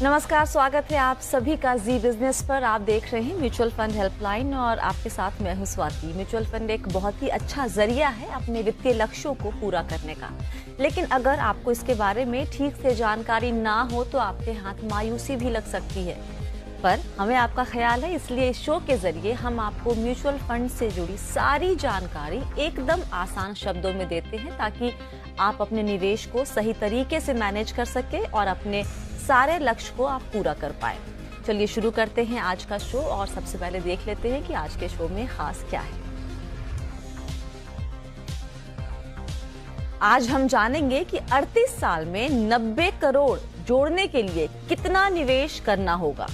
नमस्कार, स्वागत है आप सभी का जी बिजनेस पर। आप देख रहे हैं म्यूचुअल फंड हेल्पलाइन और आपके साथ मैं हूं स्वाति। म्यूचुअल फंड एक बहुत ही अच्छा जरिया है अपने वित्तीय लक्ष्यों को पूरा करने का, लेकिन अगर आपको इसके बारे में ठीक से जानकारी ना हो तो आपके हाथ मायूसी भी लग सकती है। पर हमें आपका ख्याल है, इसलिए इस शो के जरिए हम आपको म्यूचुअल फंड से जुड़ी सारी जानकारी एकदम आसान शब्दों में देते हैं, ताकि आप अपने निवेश को सही तरीके से मैनेज कर सके और अपने सारे लक्ष्य को आप पूरा कर पाए। चलिए शुरू करते हैं आज का शो और सबसे पहले देख लेते हैं कि आज के शो में खास क्या है। आज हम जानेंगे कि 38 साल में 90 करोड़ जोड़ने के लिए कितना निवेश करना होगा।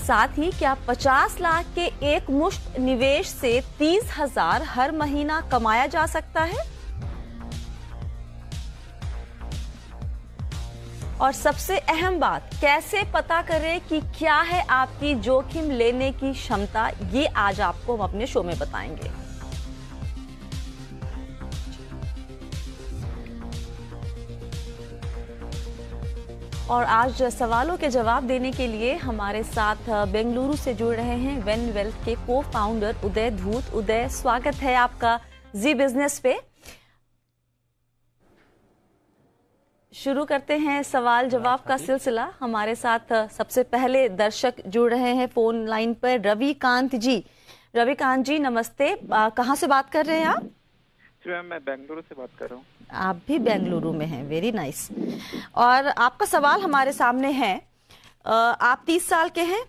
साथ ही क्या 50 लाख के एक मुश्त निवेश से 30,000 हर महीना कमाया जा सकता है। और सबसे अहम बात, कैसे पता करें कि क्या है आपकी जोखिम लेने की क्षमता, ये आज आपको हम अपने शो में बताएंगे। और आज सवालों के जवाब देने के लिए हमारे साथ बेंगलुरु से जुड़ रहे हैं वेन वेल्थ के को फाउंडर उदय धूत। उदय, स्वागत है आपका जी बिजनेस पे। शुरू करते हैं सवाल जवाब का सिलसिला। हमारे साथ सबसे पहले दर्शक जुड़ रहे हैं फोन लाइन पर, रविकांत जी। रविकांत जी नमस्ते, कहाँ से बात कर रहे हैं आप? मैम मैं बेंगलुरु से बात कर रहा हूँ। आप भी बेंगलुरु में हैं, वेरी नाइस। और आपका सवाल हमारे सामने है। आप 30 साल के हैं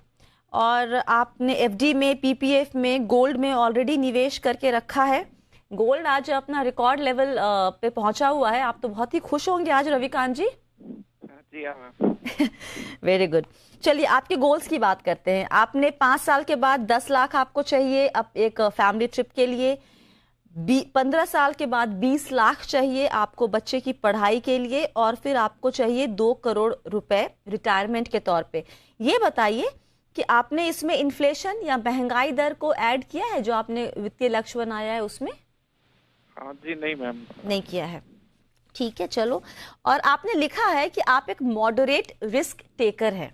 और आपने एफडी में, पीपीएफ में, गोल्ड में ऑलरेडी निवेश करके रखा है। गोल्ड आज अपना रिकॉर्ड लेवल पे पहुंचा हुआ है। आप तो बहुत ही खुश होंगे आज रविकांत जी। जी हाँ। Very good. चलिए आपके गोल्स की बात करते हैं। आपने 5 साल के बाद 10 लाख आपको चाहिए अब एक फैमिली ट्रिप के लिए। 15 साल के बाद 20 लाख चाहिए आपको बच्चे की पढ़ाई के लिए, और फिर आपको चाहिए 2 करोड़ रुपए रिटायरमेंट के तौर पे। ये बताइए कि आपने इसमें इन्फ्लेशन या महंगाई दर को ऐड किया है जो आपने वित्तीय लक्ष्य बनाया है उसमें? जी नहीं मैम, नहीं किया है। ठीक है, चलो। और आपने लिखा है कि आप एक मॉडरेट रिस्क टेकर हैं।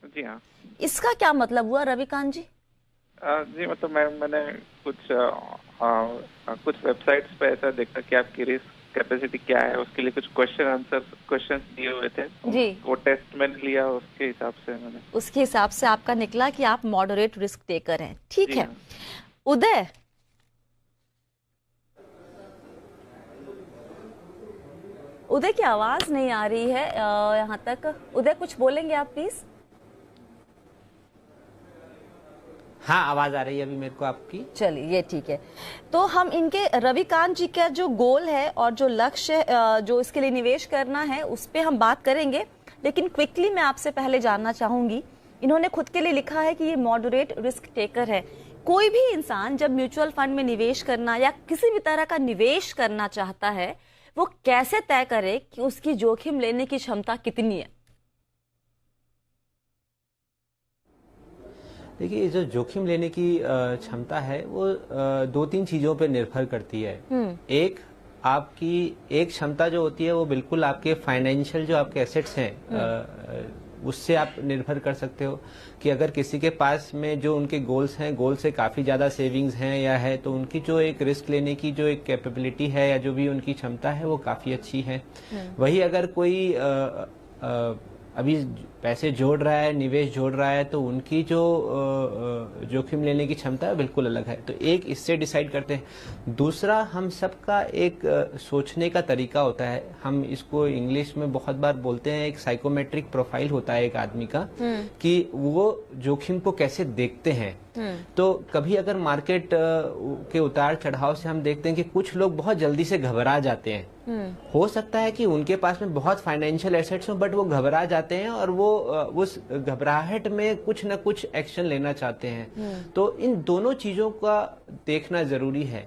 जी हाँ। इसका क्या मतलब हुआ रविकांत जी? जी मतलब मैंने कुछ वेबसाइट्स पे ऐसा देखा कि आपकी रिस्क कैपेसिटी क्या है, उसके लिए कुछ क्वेश्चन दिए हुए थे जी। वो टेस्ट मैंने लिया, उसके हिसाब से आपका निकला कि आप मॉडरेट रिस्क टेकर हैं। ठीक है। उदय, उदय की आवाज नहीं आ रही है यहाँ तक। उदय कुछ बोलेंगे आप प्लीज? हाँ, आवाज आ रही है अभी मेरे को आपकी। चलिए ये ठीक है। तो हम इनके रविकांत जी का जो गोल है और जो लक्ष्य जो इसके लिए निवेश करना है उस पे हम बात करेंगे, लेकिन क्विकली मैं आपसे पहले जानना चाहूंगी, इन्होंने खुद के लिए लिखा है कि ये मॉडरेट रिस्क टेकर है। कोई भी इंसान जब म्यूचुअल फंड में निवेश करना या किसी भी तरह का निवेश करना चाहता है, वो कैसे तय करे कि उसकी जोखिम लेने की क्षमता कितनी है? देखिए, जो जोखिम लेने की क्षमता है वो 2-3 चीजों पर निर्भर करती है। एक, आपकी एक क्षमता जो होती है वो बिल्कुल आपके फाइनेंशियल जो आपके एसेट्स हैं उससे आप निर्भर कर सकते हो कि अगर किसी के पास में जो उनके गोल्स हैं, गोल से काफी ज्यादा सेविंग्स हैं या है, तो उनकी जो एक रिस्क लेने की जो एक कैपेबिलिटी है या जो भी उनकी क्षमता है वो काफी अच्छी है। वही अगर कोई अभी पैसे जोड़ रहा है, निवेश जोड़ रहा है, तो उनकी जो जोखिम लेने की क्षमता है बिल्कुल अलग है। तो एक इससे डिसाइड करते हैं। दूसरा, हम सबका एक सोचने का तरीका होता है। हम इसको इंग्लिश में बहुत बार बोलते हैं, एक साइकोमेट्रिक प्रोफाइल होता है एक आदमी का कि वो जोखिम को कैसे देखते हैं। तो कभी अगर मार्केट के उतार चढ़ाव से हम देखते हैं कि कुछ लोग बहुत जल्दी से घबरा जाते हैं। हो सकता है कि उनके पास में बहुत फाइनेंशियल एसेट्स हो, बट वो घबरा जाते हैं और वो उस घबराहट में कुछ न कुछ एक्शन लेना चाहते हैं। तो इन दोनों चीजों का देखना जरूरी है।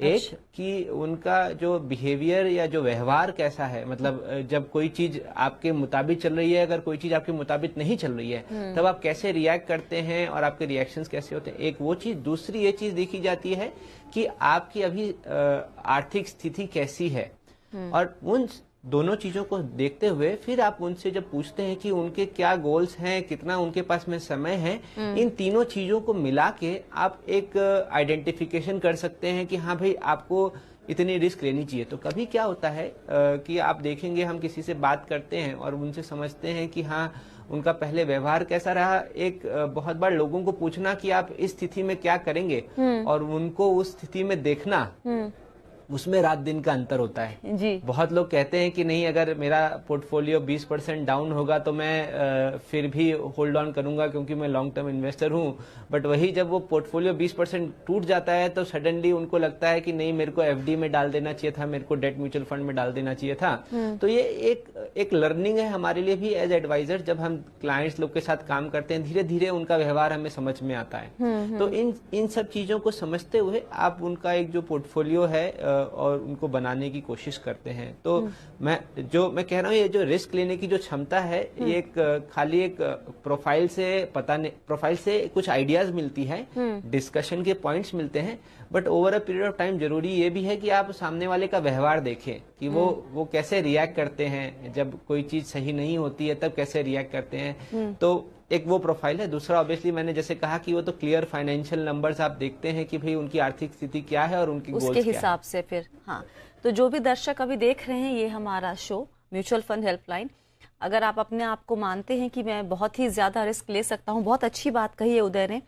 एक कि उनका जो बिहेवियर या जो व्यवहार कैसा है, मतलब जब कोई चीज आपके मुताबिक चल रही है, अगर कोई चीज आपके मुताबिक नहीं चल रही है तब आप कैसे रिएक्ट करते हैं और आपके रिएक्शंस कैसे होते हैं, एक वो चीज। दूसरी ये चीज देखी जाती है कि आपकी अभी आर्थिक स्थिति कैसी है, और उन दोनों चीजों को देखते हुए फिर आप उनसे जब पूछते हैं कि उनके क्या गोल्स हैं, कितना उनके पास में समय है, इन तीनों चीजों को मिला के आप एक आइडेंटिफिकेशन कर सकते हैं कि हाँ भाई आपको इतनी रिस्क लेनी चाहिए। तो कभी क्या होता है कि आप देखेंगे हम किसी से बात करते हैं और उनसे समझते हैं कि हाँ उनका पहले व्यवहार कैसा रहा। एक बहुत बार लोगों को पूछना कि आप इस स्थिति में क्या करेंगे और उनको उस स्थिति में देखना, उसमें रात दिन का अंतर होता है जी। बहुत लोग कहते हैं कि नहीं अगर मेरा पोर्टफोलियो 20% डाउन होगा तो मैं फिर भी होल्ड ऑन करूंगा क्योंकि मैं लॉन्ग टर्म इन्वेस्टर हूं। बट वही जब वो पोर्टफोलियो 20% टूट जाता है तो सडनली उनको लगता है कि नहीं मेरे को एफडी में डाल देना चाहिए था, मेरे को डेट म्यूचुअल फंड में डाल देना चाहिए था। तो ये एक लर्निंग है हमारे लिए भी एज एडवाइजर। जब हम क्लाइंट्स लोग के साथ काम करते हैं धीरे धीरे उनका व्यवहार हमें समझ में आता है। तो इन सब चीजों को समझते हुए आप उनका एक जो पोर्टफोलियो है और उनको बनाने की कोशिश करते हैं। तो मैं कह रहा हूँ ये जो रिस्क लेने की जो क्षमता है ये एक खाली एक प्रोफाइल से कुछ आइडियाज मिलती है, डिस्कशन के पॉइंट्स मिलते हैं, but over a period of time जरूरी ये भी है कि आप सामने वाले का व्यवहार देखें कि वो कैसे रिएक्ट करते हैं, जब कोई चीज सही नहीं होती है तब कैसे रिएक्ट करते हैं। तो एक वो प्रोफाइल है। दूसरा ऑब्वियसली मैंने जैसे कहा कि वो तो क्लियर फाइनेंशियल नंबर्स आप देखते हैं कि भाई उनकी आर्थिक स्थिति क्या है और उनकी गोल्स उसके हिसाब से फिर। हाँ, तो जो भी दर्शक अभी देख रहे हैं ये हमारा शो म्यूचुअल फंड हेल्पलाइन, अगर आप अपने आप को मानते हैं कि मैं बहुत ही ज्यादा रिस्क ले सकता हूँ, बहुत अच्छी बात कही है उदय ने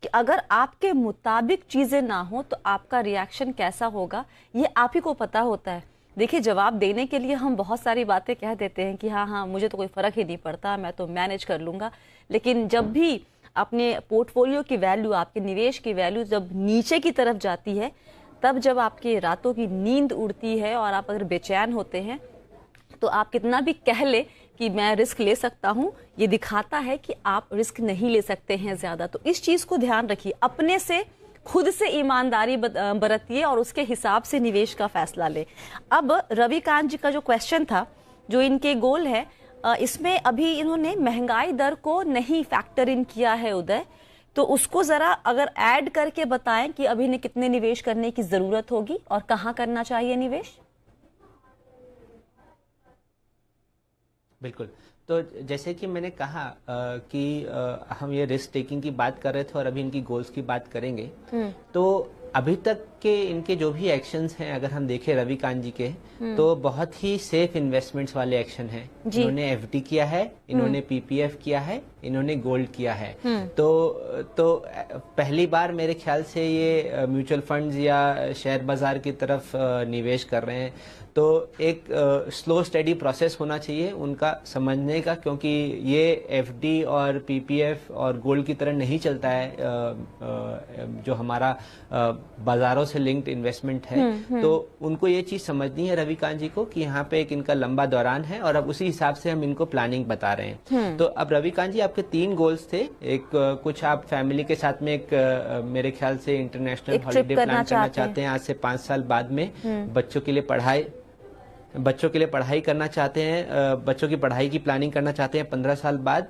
कि अगर आपके मुताबिक चीजें ना हो तो आपका रिएक्शन कैसा होगा ये आप ही को पता होता है। देखिए जवाब देने के लिए हम बहुत सारी बातें कह देते हैं कि हाँ हाँ मुझे तो कोई फर्क ही नहीं पड़ता, मैं तो मैनेज कर लूंगा, लेकिन जब भी अपने पोर्टफोलियो की वैल्यू, आपके निवेश की वैल्यू जब नीचे की तरफ जाती है, तब जब आपकी रातों की नींद उड़ती है और आप अगर बेचैन होते हैं तो आप कितना भी कह ले कि मैं रिस्क ले सकता हूं, ये दिखाता है कि आप रिस्क नहीं ले सकते हैं ज्यादा। तो इस चीज को ध्यान रखिए, अपने से खुद से ईमानदारी बरतिए और उसके हिसाब से निवेश का फैसला ले। अब रविकांत जी का जो क्वेश्चन था, जो इनके गोल है, इसमें अभी इन्होंने महंगाई दर को नहीं फैक्टर इन किया है उदय, तो उसको जरा अगर ऐड करके बताएं कि अभी इन्हें कितने निवेश करने की जरूरत होगी और कहाँ करना चाहिए निवेश। बिल्कुल। तो जैसे कि मैंने कहा कि हम ये रिस्क टेकिंग की बात कर रहे थे और अभी इनकी गोल्स की बात करेंगे। तो अभी तक के इनके जो भी एक्शंस हैं अगर हम देखें रविकांत जी के, तो बहुत ही सेफ इन्वेस्टमेंट्स वाले एक्शन हैं। इन्होंने एफडी किया है, इन्होंने पीपीएफ किया है, इन्होंने गोल्ड किया है। तो पहली बार मेरे ख्याल से ये म्यूचुअल फंड्स या शेयर बाजार की तरफ निवेश कर रहे हैं। तो एक स्लो स्टडी प्रोसेस होना चाहिए उनका समझने का, क्योंकि ये एफडी और पीपीएफ और गोल्ड की तरह नहीं चलता है जो हमारा बाजारों से लिंक्ड इन्वेस्टमेंट है। तो उनको ये चीज समझनी है रविकांत जी को कि यहाँ पे एक इनका लंबा दौरान है और अब उसी हिसाब से हम इनको प्लानिंग बता रहे हैं। तो अब रविकांत जी आपके 3 गोल्स थे। एक कुछ आप फैमिली के साथ में एक मेरे ख्याल से इंटरनेशनल हॉलीडे प्लान करना चाहते हैं आज से 5 साल बाद में। बच्चों के लिए पढ़ाई करना चाहते हैं, बच्चों की पढ़ाई की प्लानिंग करना चाहते हैं 15 साल बाद,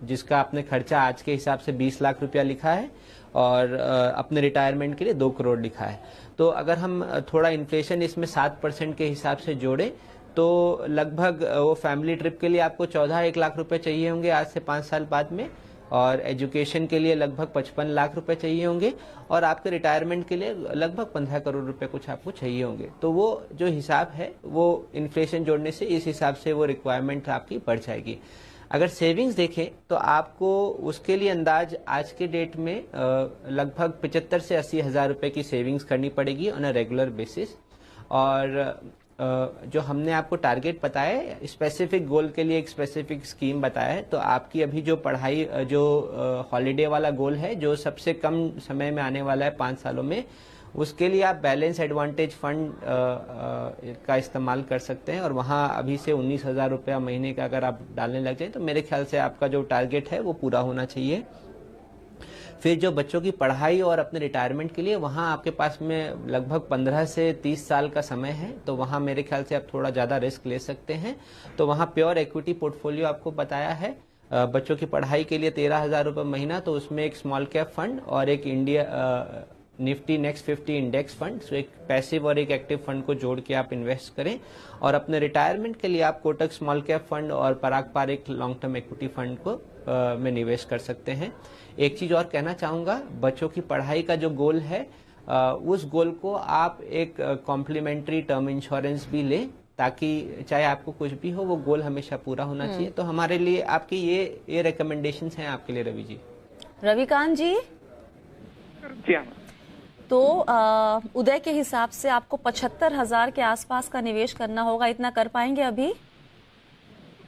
जिसका आपने खर्चा आज के हिसाब से 20 लाख रुपया लिखा है और अपने रिटायरमेंट के लिए 2 करोड़ लिखा है। तो अगर हम थोड़ा इन्फ्लेशन इसमें 7% के हिसाब से जोड़े तो लगभग वो फैमिली ट्रिप के लिए आपको 14-1 लाख रुपए चाहिए होंगे आज से 5 साल बाद में, और एजुकेशन के लिए लगभग 55 लाख रुपए चाहिए होंगे, और आपके रिटायरमेंट के लिए लगभग 15 करोड़ रुपए कुछ आपको चाहिए होंगे। तो वो जो हिसाब है वो इन्फ्लेशन जोड़ने से इस हिसाब से वो रिक्वायरमेंट आपकी बढ़ जाएगी। अगर सेविंग्स देखें तो आपको उसके लिए अंदाज आज के डेट में लगभग 75 से 80 हजार रुपए की सेविंग्स करनी पड़ेगी ऑन अ रेगुलर बेसिस। और जो हमने आपको टारगेट बताया है, स्पेसिफिक गोल के लिए एक स्पेसिफिक स्कीम बताया है। तो आपकी अभी जो पढ़ाई, जो हॉलीडे वाला गोल है जो सबसे कम समय में आने वाला है 5 सालों में, उसके लिए आप बैलेंस एडवांटेज फंड का इस्तेमाल कर सकते हैं और वहां अभी से 19,000 रुपया महीने का अगर आप डालने लग जाए तो मेरे ख्याल से आपका जो टारगेट है वो पूरा होना चाहिए। फिर जो बच्चों की पढ़ाई और अपने रिटायरमेंट के लिए, वहां आपके पास में लगभग 15 से 30 साल का समय है, तो वहां मेरे ख्याल से आप थोड़ा ज्यादा रिस्क ले सकते हैं। तो वहां प्योर इक्विटी पोर्टफोलियो आपको बताया है। बच्चों की पढ़ाई के लिए 13,000 रुपये महीना, तो उसमें एक स्मॉल कैप फंड और एक निफ्टी नेक्स्ट 50 इंडेक्स फंड, सो एक पैसिव और एक एक्टिव फंड को जोड़ के आप इन्वेस्ट करें और अपने रिटायरमेंट के लिए आप कोटक स्मॉल कैप फंड और Parag Parikh long term equity fund को में निवेश कर सकते हैं। एक चीज और कहना चाहूंगा, बच्चों की पढ़ाई का जो गोल है उस गोल को आप एक कॉम्प्लीमेंट्री टर्म इंश्योरेंस भी लें, ताकि चाहे आपको कुछ भी हो वो गोल हमेशा पूरा होना चाहिए। तो हमारे लिए आपकी ये रिकमेंडेशंस हैं आपके लिए रवि जी। रविकांत जी, जी हाँ। तो उदय के हिसाब से आपको 75,000 के आसपास का निवेश करना होगा, इतना कर पाएंगे अभी?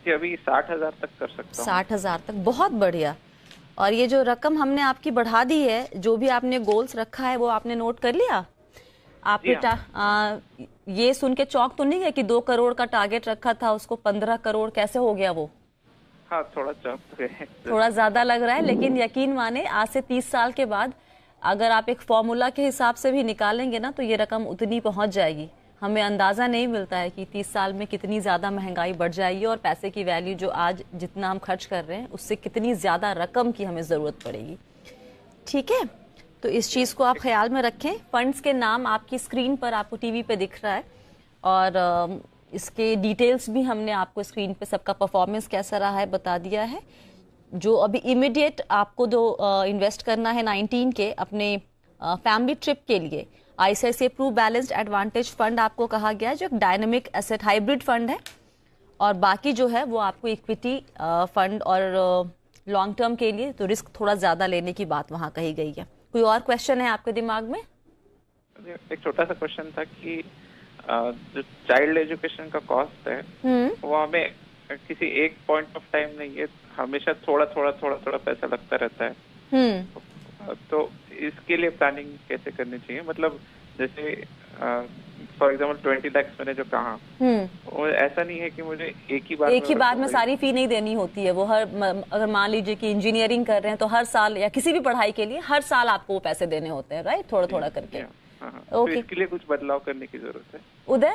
जी अभी 60,000 तक कर सकता हूँ। 60,000 तक, बहुत बढ़िया। और ये जो रकम हमने आपकी बढ़ा दी है, जो भी आपने गोल्स रखा है वो आपने नोट कर लिया? आपने ये सुन के चौंक तो नहीं है कि 2 करोड़ का टारगेट रखा था, उसको 15 करोड़ कैसे हो गया वो? हाँ थोड़ा चौंक गए, थोड़ा ज्यादा लग रहा है, लेकिन यकीन माने आज से 30 साल के बाद अगर आप एक फॉर्मूला के हिसाब से भी निकालेंगे ना, तो ये रकम उतनी पहुंच जाएगी। हमें अंदाजा नहीं मिलता है कि 30 साल में कितनी ज्यादा महंगाई बढ़ जाएगी और पैसे की वैल्यू जो आज जितना हम खर्च कर रहे हैं उससे कितनी ज्यादा रकम की हमें जरूरत पड़ेगी। ठीक है, तो इस चीज को आप ख्याल में रखें। फंड्स के नाम आपकी स्क्रीन पर, आपको टीवी पे दिख रहा है, और इसके डिटेल्स भी हमने आपको स्क्रीन पे सबका परफॉर्मेंस कैसा रहा है बता दिया है। जो अभी इमीडिएट आपको जो इन्वेस्ट करना है 19 के अपने फैमिली ट्रिप के लिए, ICICI Pru balanced advantage fund आपको कहा गया है, जो एक डायनेमिक एसेट हाइब्रिड फंड है, और बाकी जो है वो आपको इक्विटी फंड और लॉन्ग टर्म के लिए तो रिस्क थोड़ा ज्यादा लेने की बात वहां कही गई है। कोई और क्वेश्चन है आपके दिमाग में? एक छोटा सा क्वेश्चन था कि जो चाइल्ड एजुकेशन का कॉस्ट है वो हमें किसी एक पॉइंट ऑफ टाइम नहीं है, हमेशा थोड़ा थोड़ा पैसा लगता रहता है। तो इसके लिए प्लानिंग कैसे करनी चाहिए? मतलब जैसे फॉर एग्जांपल 20 लाख मैंने जो कहा, वो ऐसा नहीं है कि मुझे एक ही बार में सारी फी नहीं देनी होती है। वो अगर मान लीजिए कि इंजीनियरिंग कर रहे हैं तो हर साल या किसी भी पढ़ाई के लिए हर साल आपको वो पैसे देने होते हैं, राइट? थोड़ा थोड़ा करके। तो इसके लिए कुछ बदलाव करने की जरूरत है? उदय?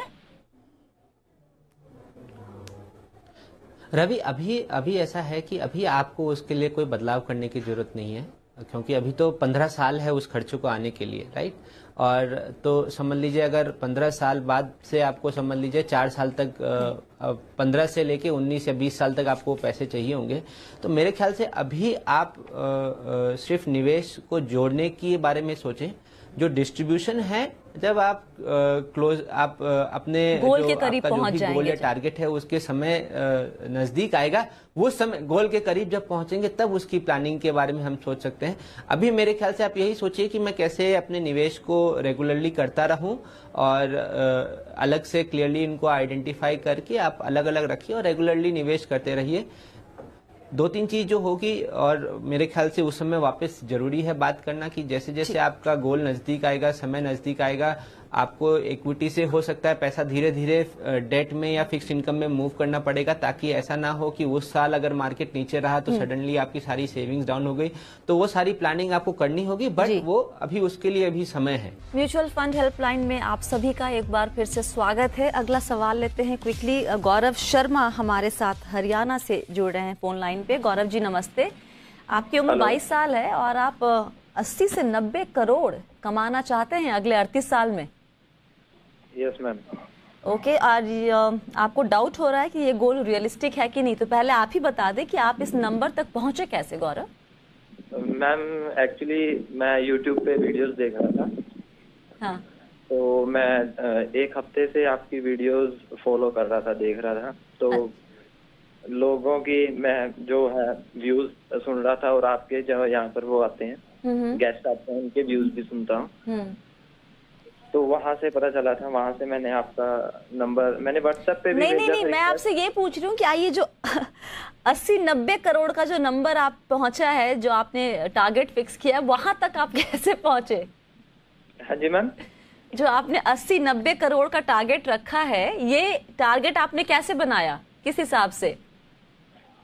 रवि, अभी ऐसा है कि अभी आपको उसके लिए कोई बदलाव करने की जरूरत नहीं है, क्योंकि अभी तो 15 साल है उस खर्चे को आने के लिए, राइट? और तो समझ लीजिए अगर 15 साल बाद से आपको समझ लीजिए 4 साल तक 15 से लेके 19 या 20 साल तक आपको पैसे चाहिए होंगे, तो मेरे ख्याल से अभी आप सिर्फ निवेश को जोड़ने के बारे में सोचें। जो डिस्ट्रीब्यूशन है, जब आप आप अपने गोल के करीब पहुंच जाएंगे, गोल या टारगेट है उसके समय नजदीक आएगा, वो समय गोल के करीब जब पहुंचेंगे तब उसकी प्लानिंग के बारे में हम सोच सकते हैं। अभी मेरे ख्याल से आप यही सोचिए कि मैं कैसे अपने निवेश को रेगुलरली करता रहूं, और अलग से क्लियरली इनको आइडेंटिफाई करके आप अलग अलग रखिए और रेगुलरली निवेश करते रहिए। 2-3 चीज जो होगी, और मेरे ख्याल से उस समय वापस जरूरी है बात करना कि जैसे जैसे आपका गोल नजदीक आएगा, समय नजदीक आएगा, आपको इक्विटी से हो सकता है पैसा धीरे धीरे डेट में या फिक्स इनकम में मूव करना पड़ेगा, ताकि ऐसा ना हो कि उस साल अगर मार्केट नीचे रहा तो सडनली आपकी सारी सेविंग्स डाउन हो गई। तो वो सारी प्लानिंग आपको करनी होगी, बट वो अभी उसके लिए अभी समय है। म्यूचुअल फंड हेल्पलाइन में आप सभी का एक बार फिर से स्वागत है। अगला सवाल लेते हैं क्विकली। गौरव शर्मा हमारे साथ हरियाणा से जुड़ रहे हैं फोन लाइन पे। गौरव जी नमस्ते। आपकी उम्र 22 साल है और आप 80 से 90 करोड़ कमाना चाहते हैं अगले 38 साल में। Yes ma'am. ओके, और आपको डाउट हो रहा है कि ये गोल रियलिस्टिक है कि नहीं, तो पहले आप ही बता दें कि आप इस नंबर तक पहुंचे कैसे गौरव? मैम एक्चुअली मैं यूट्यूब पे वीडियोस देख रहा था। हाँ। तो मैं एक हफ्ते से आपकी वीडियोस फॉलो कर रहा था, देख रहा था। तो लोगों की मैं जो है व्यूज सुन रहा था, और आपके जो यहाँ पर वो आते हैं गेस्ट आते हैं, उनके व्यूज भी सुनता हूँ। तो वहां से पता चला था, वहां से मैंने आपका नंबर मैंने व्हाट्सएप पे भी नहीं, मैं आपसे ये पूछ रही हूँ कि ये जो 80-90 करोड़ का जो नंबर आप पहुंचा है, जो आपने टारगेट फिक्स किया है, वहां तक आप कैसे पहुंचे? हाँ जी मैम। जो आपने 80-90 करोड़ का टारगेट रखा है, ये टारगेट आपने कैसे बनाया, किस हिसाब से?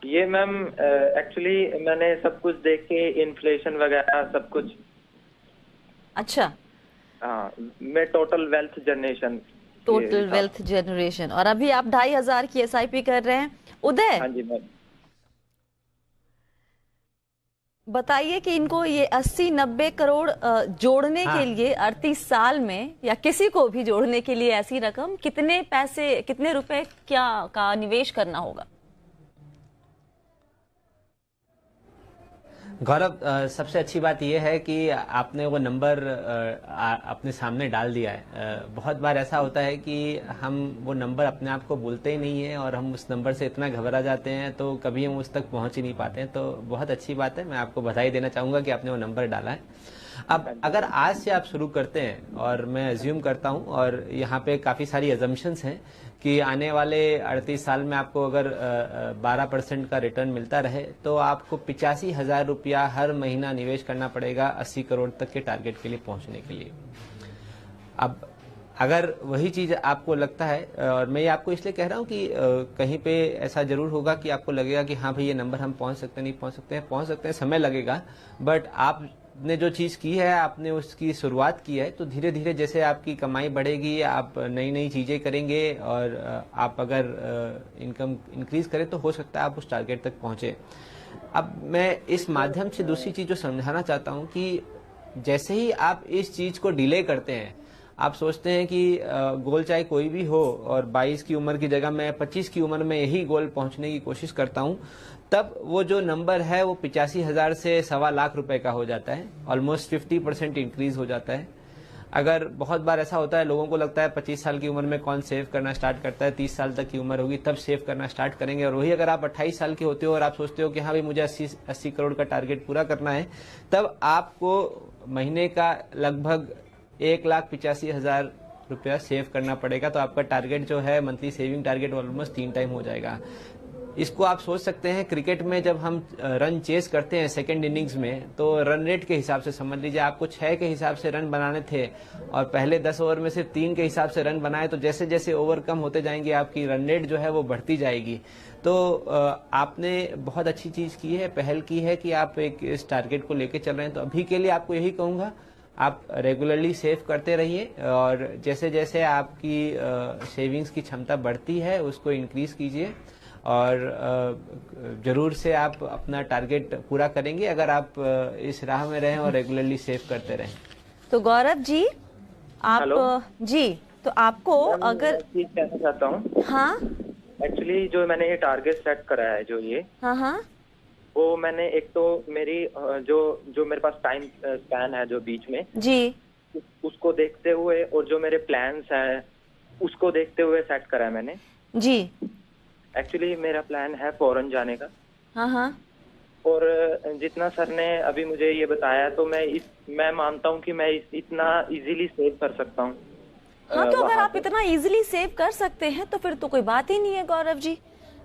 ये मैम एक्चुअली मैंने सब कुछ देख के, इन्फ्लेशन वगैरह सब कुछ। अच्छा। हाँ, मैं टोटल वेल्थ जनरेशन। और अभी आप 2,500 की SIP कर रहे हैं। उदय? हाँ जी मैम। बताइए कि इनको ये 80-90 करोड़ जोड़ने के लिए 38 साल में, या किसी को भी जोड़ने के लिए ऐसी रकम, कितने पैसे, कितने रुपए क्या का निवेश करना होगा? गौरव, सबसे अच्छी बात यह है कि आपने वो नंबर अपने सामने डाल दिया है। बहुत बार ऐसा होता है कि हम वो नंबर अपने आप को बोलते ही नहीं है और हम उस नंबर से इतना घबरा जाते हैं तो कभी हम उस तक पहुंच ही नहीं पाते हैं। तो बहुत अच्छी बात है, मैं आपको बधाई देना चाहूँगा कि आपने वो नंबर डाला है। अब अगर आज से आप शुरू करते हैं, और मैं अज्यूम करता हूं, और यहाँ पे काफ़ी सारी अजम्पशंस हैं कि आने वाले 38 साल में आपको अगर 12% का रिटर्न मिलता रहे तो आपको 85,000 रुपया हर महीना निवेश करना पड़ेगा 80 करोड़ तक के टारगेट के लिए पहुंचने के लिए। अब अगर वही चीज आपको लगता है, और मैं ये आपको इसलिए कह रहा हूँ कि कहीं पे ऐसा जरूर होगा कि आपको लगेगा कि हाँ भाई ये नंबर हम पहुंच सकते हैं, नहीं पहुंच सकते हैं, पहुंच सकते हैं, समय लगेगा, बट आपने जो चीज की है, आपने उसकी शुरुआत की है, तो धीरे धीरे जैसे आपकी कमाई बढ़ेगी, आप नई नई चीजें करेंगे, और आप अगर इनकम इंक्रीज करें तो हो सकता है आप उस टारगेट तक पहुंचे। अब मैं इस माध्यम से दूसरी चीज जो समझाना चाहता हूं कि जैसे ही आप इस चीज को डिले करते हैं, आप सोचते हैं कि गोल चाहे कोई भी हो और 22 की उम्र की जगह मैं 25 की उम्र में यही गोल पहुंचने की कोशिश करता हूं, तब वो जो नंबर है वो 85,000 से 1.25 लाख रुपए का हो जाता है। ऑलमोस्ट 50% इंक्रीज हो जाता है। अगर बहुत बार ऐसा होता है, लोगों को लगता है 25 साल की उम्र में कौन सेव करना स्टार्ट करता है, 30 साल तक की उम्र होगी तब सेव करना स्टार्ट करेंगे, और वही अगर आप 28 साल के होते हो और आप सोचते हो कि हाँ भाई मुझे 80 करोड़ का टारगेट पूरा करना है, तब आपको महीने का लगभग 1,85,000 रुपया सेव करना पड़ेगा। तो आपका टारगेट जो है, monthly saving target, almost 3 time हो जाएगा। इसको आप सोच सकते हैं, क्रिकेट में जब हम रन चेस करते हैं सेकंड इनिंग्स में, तो रन रेट के हिसाब से समझ लीजिए आपको 6 के हिसाब से रन बनाने थे और पहले 10 ओवर में सिर्फ 3 के हिसाब से रन बनाए, तो जैसे जैसे ओवर कम होते जाएंगे आपकी रन रेट जो है वो बढ़ती जाएगी। तो आपने बहुत अच्छी चीज की है, पहल की है कि आप एक इस टारगेट को लेके चल रहे हैं। तो अभी के लिए आपको यही कहूंगा, आप रेगुलरली सेव करते रहिए, और जैसे जैसे आपकी सेविंग्स की क्षमता बढ़ती है उसको इंक्रीज कीजिए, और जरूर से आप अपना टारगेट पूरा करेंगे अगर आप इस राह में रहें और रेगुलरली सेव करते रहें। तो गौरव जी, आप हेलो? जी, तो आपको अगर चीज कहना चाहता हूँ, हाँ एक्चुअली जो मैंने ये टारगेट सेट करा है, जो ये हाँ वो मैंने, एक तो मेरी जो मेरे पास टाइम स्पैन है जो बीच में, जी, उसको देखते हुए, और जो मेरे प्लान्स हैं उसको देखते हुए सेट करा है मैंने। जी, एक्चुअली मेरा प्लान है फॉरेन जाने का, हाँ, और जितना सर ने अभी मुझे ये बताया, तो मैं मानता हूँ कि मैं इतना इजीली सेव कर सकता हूँ। हाँ, तो अगर आप इतना इजीली सेव कर सकते हैं तो फिर तो कोई बात ही नहीं है गौरव जी।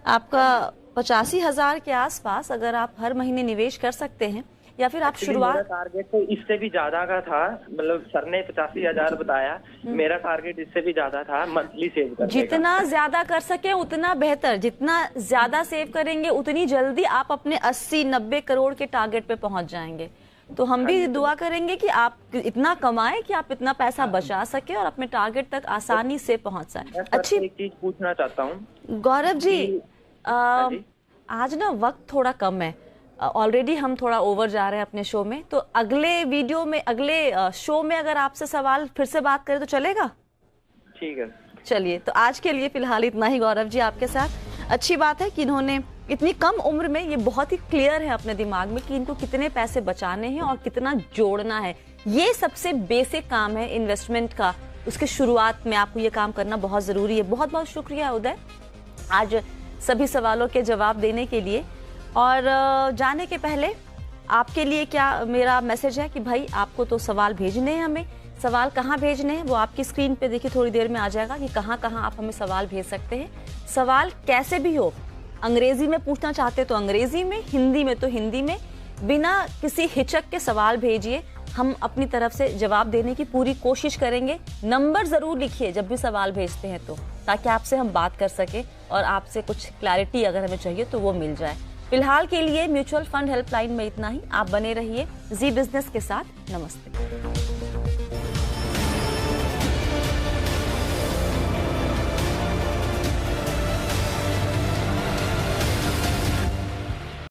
आपका 85,000 के आसपास अगर आप हर महीने निवेश कर सकते हैं, या फिर आप शुरुआत, मेरा टारगेट तो इससे भी ज्यादा का था, मतलब सर ने 85,000 बताया, मेरा टारगेट इससे भी ज्यादा था मंथली सेव करने का। जितना ज्यादा कर सके उतना बेहतर, जितना ज्यादा सेव करेंगे उतनी जल्दी आप अपने 80-90 करोड़ के टारगेट पे पहुंच जाएंगे। तो हम भी दुआ करेंगे कि आप इतना कमाएं कि आप इतना पैसा बचा सके और अपने टारगेट तक आसानी से पहुंच जाए। अच्छी एक चीज पूछना चाहता हूँ गौरव जी, आज ना वक्त थोड़ा कम है, ऑलरेडी हम थोड़ा ओवर जा रहे हैं अपने शो में, तो अगले वीडियो में, अगले शो में अगर आपसे सवाल फिर से बात करें तो चलेगा? ठीक है, चलिए, तो आज के लिए फिलहाल इतना ही गौरव जी आपके साथ। अच्छी बात है कि इन्होंने इतनी कम उम्र में ये बहुत ही क्लियर है अपने दिमाग में कि इनको कितने पैसे बचाने हैं और कितना जोड़ना है। ये सबसे बेसिक काम है इन्वेस्टमेंट का, उसके शुरुआत में आपको ये काम करना बहुत जरूरी है। बहुत बहुत शुक्रिया उदय, आज सभी सवालों के जवाब देने के लिए। और जाने के पहले आपके लिए क्या मेरा मैसेज है कि भाई आपको तो सवाल भेजने हैं, हमें सवाल कहाँ भेजने हैं वो आपकी स्क्रीन पे देखिए, थोड़ी देर में आ जाएगा कि कहाँ कहाँ आप हमें सवाल भेज सकते हैं। सवाल कैसे भी हो, अंग्रेजी में पूछना चाहते तो अंग्रेजी में, हिंदी में तो हिंदी में, बिना किसी हिचक के सवाल भेजिए, हम अपनी तरफ से जवाब देने की पूरी कोशिश करेंगे। नंबर जरूर लिखिए जब भी सवाल भेजते हैं तो, ताकि आपसे हम बात कर सके और आपसे कुछ क्लैरिटी अगर हमें चाहिए तो वो मिल जाए। फिलहाल के लिए म्यूचुअल फंड हेल्पलाइन में इतना ही। आप बने रहिए जी बिजनेस के साथ। नमस्ते।